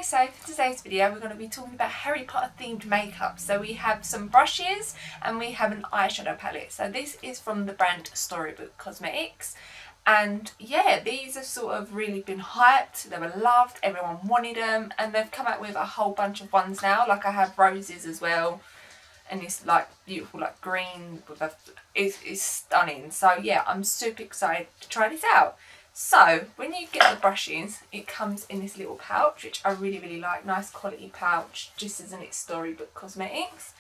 Hi, so for today's video we're going to be talking about Harry Potter themed makeup. So we have some brushes and we have an eyeshadow palette. So this is from the brand Storybook Cosmetics. And yeah, these have sort of really been hyped, they were loved, everyone wanted them, and they've come out with a whole bunch of ones now. Like I have roses as well, and it's like beautiful like green with a, it's stunning. So yeah, I'm super excited to try this out. So when you get the brushes, it comes in this little pouch, which I really like. Nice quality pouch, just as in its Storybook Cosmetics.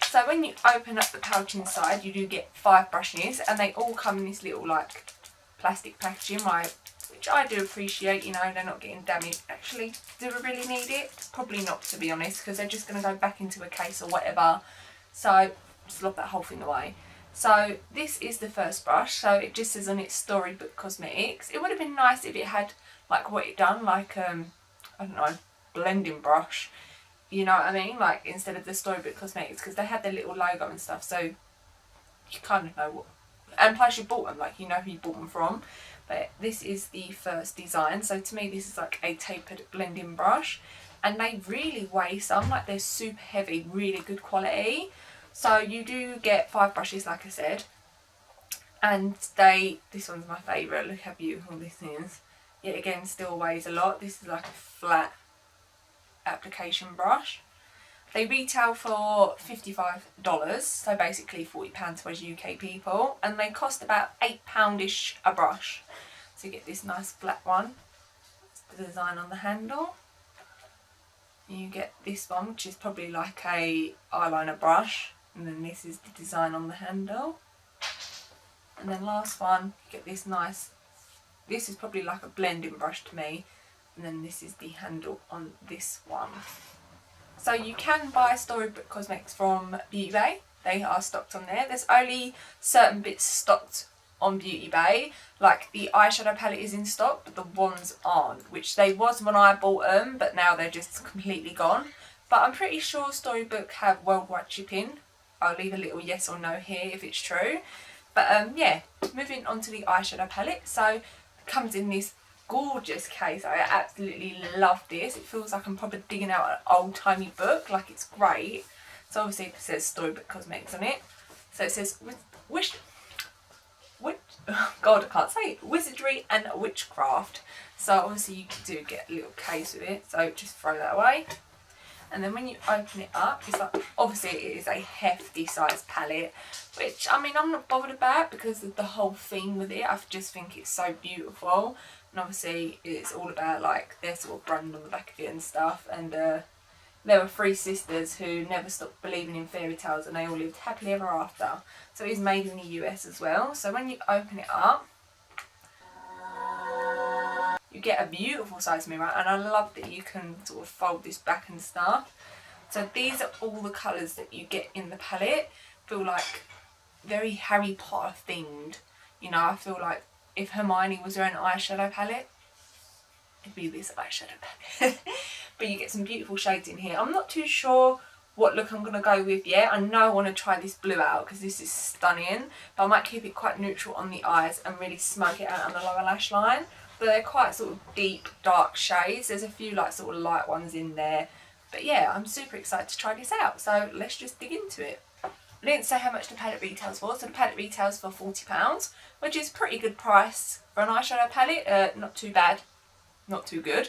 So when you open up the pouch inside, you do get 5 brushes, and they all come in this little like plastic packaging, right? Which I do appreciate, you know, they're not getting damaged. Actually, do we really need it? Probably not, to be honest, because they're just going to go back into a case or whatever. So just lob that whole thing away. So this is the first brush, so it just says on its Storybook Cosmetics. It would have been nice if it had like what it done, like I don't know, blending brush, you know what I mean, like instead of the Storybook Cosmetics, because they had their little logo and stuff, so you kind of know what, and plus you bought them, like you know who you bought them from. But this is the first design, so to me this is like a tapered blending brush, and they really weigh some, like they're super heavy, really good quality. So you do get 5 brushes, like I said, and this one's my favourite. Look how beautiful this is. Yet again, still weighs a lot. This is like a flat application brush. They retail for $55, so basically £40 for us UK people, and they cost about £8-ish a brush. So you get this nice flat one. That's the design on the handle. You get this one, which is probably like a eyeliner brush. And then this is the design on the handle. And then last one, you get this nice, this is probably like a blending brush to me. And then this is the handle on this one. So you can buy Storybook Cosmetics from Beauty Bay. They are stocked on there. There's only certain bits stocked on Beauty Bay. Like the eyeshadow palette is in stock, but the wands aren't. Which they was when I bought them, but now they're just completely gone. But I'm pretty sure Storybook have worldwide shipping. I'll leave a little yes or no here if it's true. But yeah, moving on to the eyeshadow palette. So it comes in this gorgeous case. I absolutely love this. It feels like I'm probably digging out an old timey book. Like it's great. So obviously it says Storybook Cosmetics on it. So it says God, I can't say it. Wizardry and Witchcraft. So obviously you do get a little case with it. So just throw that away. And then when you open it up, it's like, obviously it is a hefty size palette, which I mean I'm not bothered about because of the whole theme with it. I just think it's so beautiful, and obviously it's all about like their sort of brand on the back of it and stuff. And there were 3 sisters who never stopped believing in fairy tales, and they all lived happily ever after. So it is made in the US as well. So when you open it up, you get a beautiful size mirror, and I love that you can sort of fold this back and stuff. So these are all the colours that you get in the palette. Feel like very Harry Potter themed. You know, I feel like if Hermione was her own eyeshadow palette, it'd be this eyeshadow palette. But you get some beautiful shades in here. I'm not too sure what look I'm going to go with yet. I know I want to try this blue out because this is stunning. But I might keep it quite neutral on the eyes and really smoke it out on the lower lash line. But they're quite sort of deep, dark shades. There's a few like sort of light ones in there. But yeah, I'm super excited to try this out. So let's just dig into it. I didn't say how much the palette retails for. So the palette retails for £40, which is pretty good price for an eyeshadow palette. Not too bad, not too good.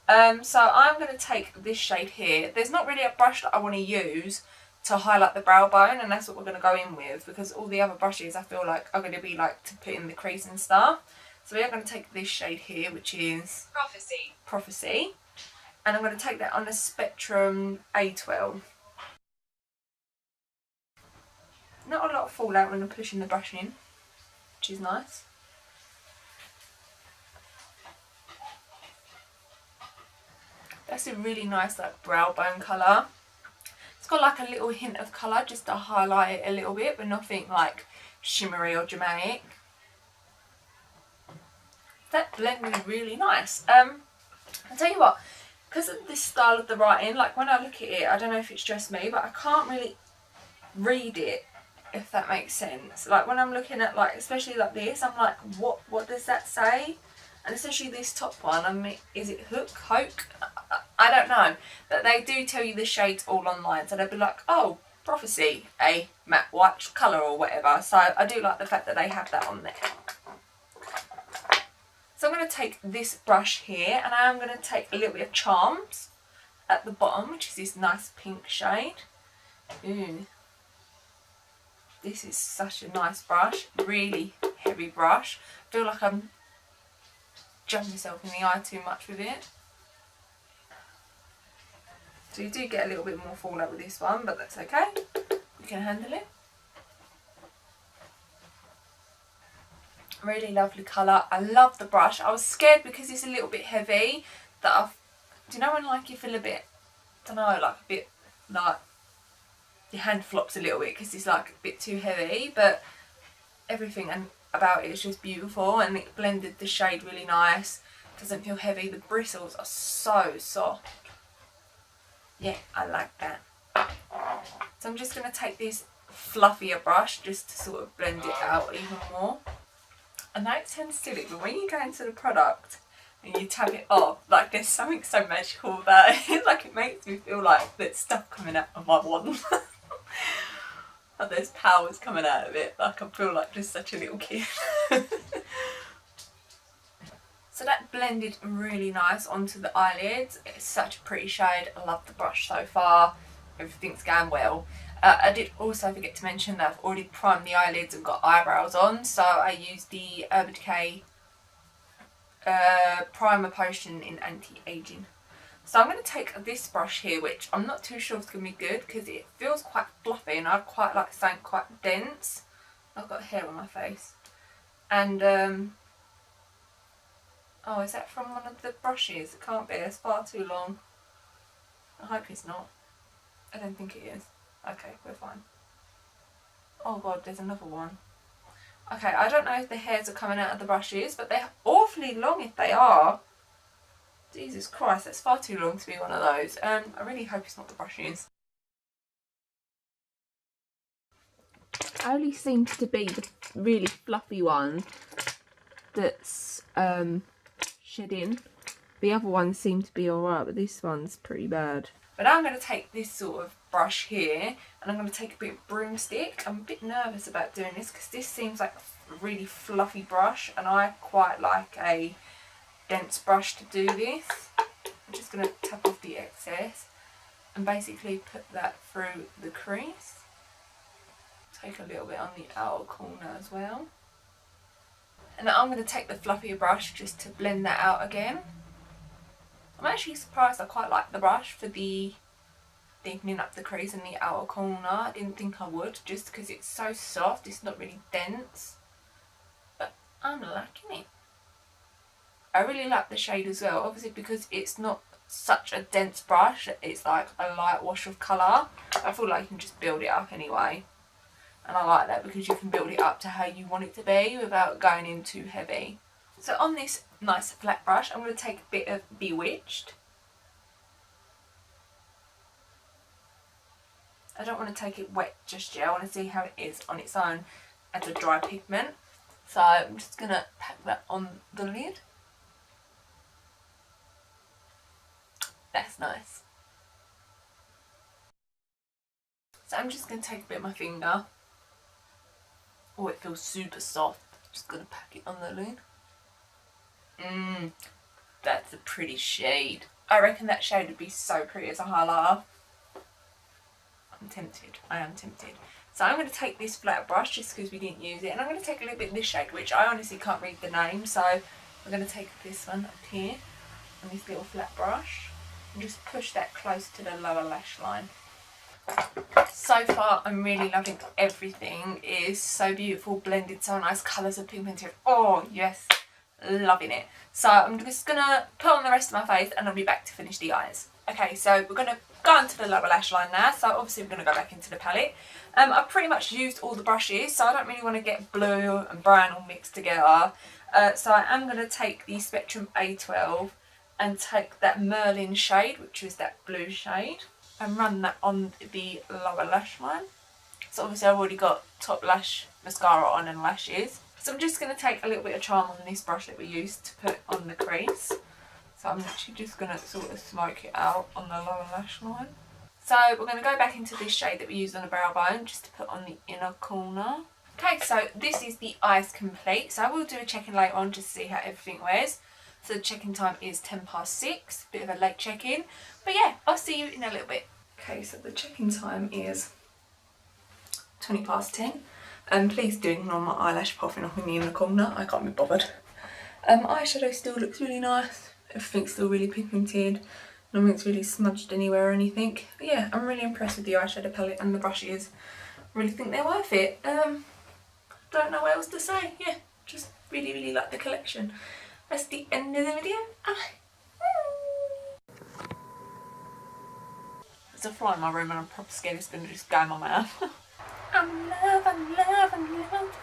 So I'm going to take this shade here. There's not really a brush that I want to use to highlight the brow bone, and that's what we're going to go in with, because all the other brushes I feel like are going to be like to put in the crease and stuff. So we are going to take this shade here, which is Prophecy. And I'm going to take that on a Spectrum A12. Not a lot of fallout when I'm pushing the brush in, which is nice. That's a really nice like brow bone colour. It's got like a little hint of colour just to highlight it a little bit, but nothing like shimmery or dramatic. That blend is really nice. I'll tell you what, because of this style of the writing, like when I look at it, I don't know if it's just me, but I can't really read it, if that makes sense. Like when I'm looking at like, especially like this, I'm like, what does that say? And especially this top one, I mean, is it hook? I I don't know. But they do tell you the shades all online. So they'll be like, oh, Prophecy, a matte white colour or whatever. So I do like the fact that they have that on there. So I'm going to take this brush here and I am going to take a little bit of Charms at the bottom, which is this nice pink shade. Ooh. This is such a nice brush, really heavy brush. I feel like I'm jumping myself in the eye too much with it. So you do get a little bit more fallout with this one, but that's okay. You can handle it. Really lovely colour. I love the brush. I was scared because it's a little bit heavy that do you know when like you feel a bit, I don't know, like a bit like your hand flops a little bit because it's like a bit too heavy, but everything about it is just beautiful and it blended the shade really nice. Doesn't feel heavy. The bristles are so soft. Yeah, I like that. So I'm just going to take this fluffier brush just to sort of blend it out even more. I know it sounds silly, but when you go into the product and you tap it off, like there's something so magical about it. Like it makes me feel like there's stuff coming out of my wand. Like there's powers coming out of it. Like I feel like just such a little kid. So that blended really nice onto the eyelids. It's such a pretty shade. I love the brush so far. Everything's going well. I did also forget to mention that I've already primed the eyelids and got eyebrows on. So I used the Decay primer potion in anti-aging. So I'm going to take this brush here, which I'm not too sure it's going to be good because it feels quite fluffy and I quite like something quite dense. I've got hair on my face. And oh, is that from one of the brushes? It can't be, it's far too long. I hope it's not. I don't think it is. Okay, we're fine. Oh god, there's another one. Okay, I don't know if the hairs are coming out of the brushes, but they're awfully long if they are. Jesus Christ, that's far too long to be one of those. I really hope it's not the brushes. Only seems to be the really fluffy one that's shedding. The other ones seem to be alright, but this one's pretty bad. But now I'm going to take this sort of brush here and I'm going to take a bit of Broomstick. I'm a bit nervous about doing this because this seems like a really fluffy brush and I quite like a dense brush to do this. I'm just going to tap off the excess and basically put that through the crease. Take a little bit on the outer corner as well. And now I'm going to take the fluffier brush just to blend that out again. I'm actually surprised I quite like the brush for the deepening up the crease in the outer corner. I didn't think I would just because it's so soft, it's not really dense. But I'm liking it. I really like the shade as well, obviously because it's not such a dense brush, it's like a light wash of colour. I feel like you can just build it up anyway. And I like that because you can build it up to how you want it to be without going in too heavy. So on this nice flat brush, I'm going to take a bit of Bewitched. I don't want to take it wet just yet. I want to see how it is on its own as a dry pigment. So I'm just going to pack that on the lid. That's nice. So I'm just going to take a bit of my finger. Oh, it feels super soft. Just going to pack it on the lid. That's a pretty shade. I reckon that shade would be so pretty as a highlighter. I'm tempted. I am tempted. So I'm going to take this flat brush just because we didn't use it. And I'm going to take a little bit of this shade, which I honestly can't read the name. So I'm going to take this one up here on this little flat brush. And just push that close to the lower lash line. So far I'm really loving everything. It is so beautiful, blended, so nice, colours are pigmented. Oh yes, loving it. So I'm just going to put on the rest of my face and I'll be back to finish the eyes. Okay, so we're going to go into the lower lash line now. So obviously we're going to go back into the palette. I've pretty much used all the brushes, so I don't really want to get blue and brown all mixed together. So I am going to take the Spectrum A12 and take that Merlin shade, which is that blue shade, and run that on the lower lash line. So obviously I've already got top lash mascara on and lashes. So I'm just going to take a little bit of charm on this brush that we used to put on the crease. So I'm actually just going to sort of smoke it out on the lower lash line. So we're going to go back into this shade that we used on the brow bone, just to put on the inner corner. Okay, so this is the eyes complete. So I will do a check-in later on just to see how everything wears. So the check-in time is 6:10, bit of a late check-in. But yeah, I'll see you in a little bit. Okay, so the check-in time is 10:20. Please do ignore my eyelash popping off in the inner corner. I can't be bothered. Eyeshadow still looks really nice. Everything's still really pigmented. Nothing's really smudged anywhere or anything. But yeah, I'm really impressed with the eyeshadow palette and the brushes. Really think they're worth it. Don't know what else to say. Yeah, just really like the collection. That's the end of the video. There's a fly in my room and I'm proper scared it's going to just go in my mouth. I'm love.